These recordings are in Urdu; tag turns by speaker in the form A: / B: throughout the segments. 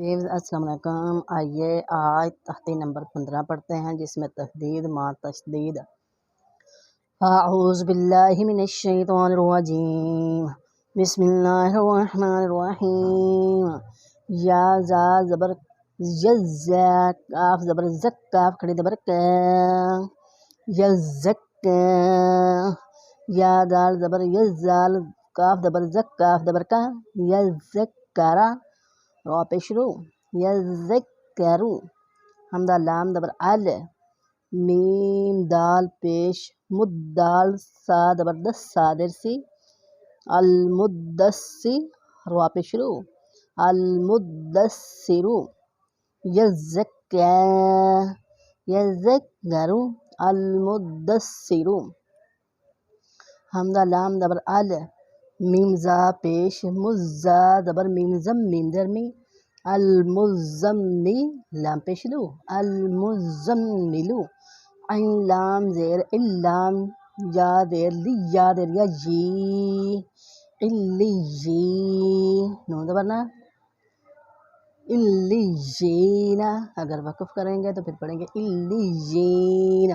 A: السلام علیکم۔ آئیے آج تحتی نمبر 15 پڑھتے ہیں، جس میں تحدید ما تشدید۔ اعوذ باللہ من الشیطان الرجیم، بسم اللہ الرحمن الرحیم۔ یا زا زبر یزا، کاف زبر زک، کاف کھڑی زبر کا، یزکا۔ یا دال زبر یزال، کاف زبر زک، کاف زبر کا، یزکرا، رو پیش رو، یذکرو۔ حمزہ لام زبر ال، میم دال پیش، مد دال سا زبر دس، صادر سی، المدسی، رو پیش رو، المدسرو، یزکا، یذکرو، المدسرو۔ حمزہ لام زبر ال، میم زا پیش، مزا زبر میم زم، میم درمی، المزمی، لام پیش لو، المزملو۔ عین لام زیر اللام، یا دیر لی، یا دیر یا جی، الیجی، نون زبرنا الیجین۔ اگر وقف کریں گے تو پھر پڑھیں گے الیجین۔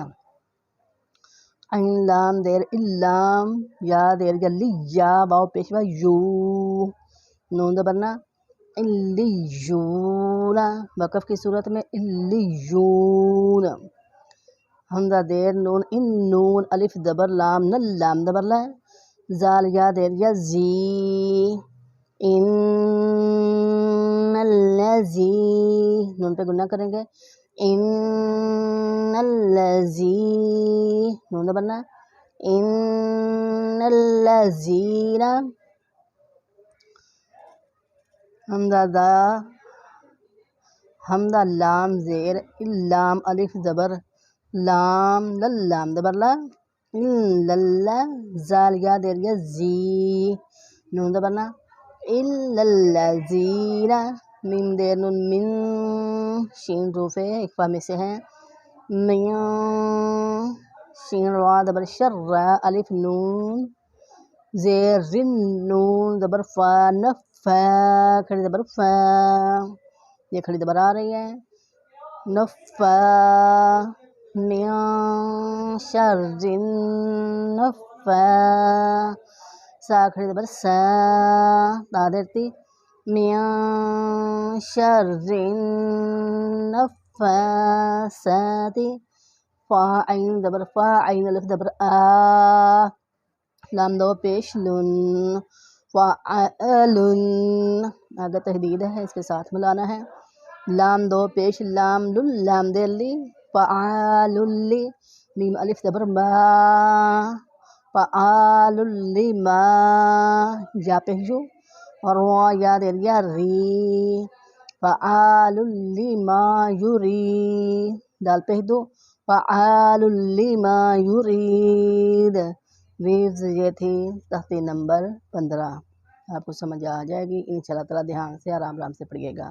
A: عین لام دیر اللام، یا دیر یا لی، یا واو پیش وا یو، نون زبرنا الیجون، وقف کی صورت میں الیجون۔ حمزہ دیر نون ان، نون الف زبر لام نل، لام زبر لا، زال یا دیر یا زی، ان الذی، نون پہ گنہ کریں گے، ان الذی، نون زبر لا، ان الذین۔ حمزہ دا، حمزہ لام زیر اللام الف زبر لام لل، لام زبر لا، الا، زال یا دیر یا زی، نون زبر لا، الا الذین۔ میم دیر نون من، شین روفے اکفا میں سے ہیں، من، شین را زبر شر، الف نون زیر رن، نون زبر فا، نفا، کھڑی زبر فا، یہ کھڑی زبر آ رہی ہے، نفا، من شر نفا، سا کھڑی زبر سا، تا دیرتی، من شر نفاسات، فا عین زبر فا، عین الف زبر آ، لام دو پیش لن، فعلن۔ آگے تحدید ہے، اس کے ساتھ ملانا ہے، لام دو پیش لام لل، لام دیر لی، فعال لی، میم الف زبر ما، فعال لما، یا پیش جو، اور یا دیر یا ری، فعال لما یری، دال پیش دو، فعال لما یرید۔ ویوز یہ تھی تحتی نمبر 15، آپ کو سمجھ آ جائے گی انشاءاللہ تعالیٰ، دھیان سے آرام آرام سے پڑھیے گا۔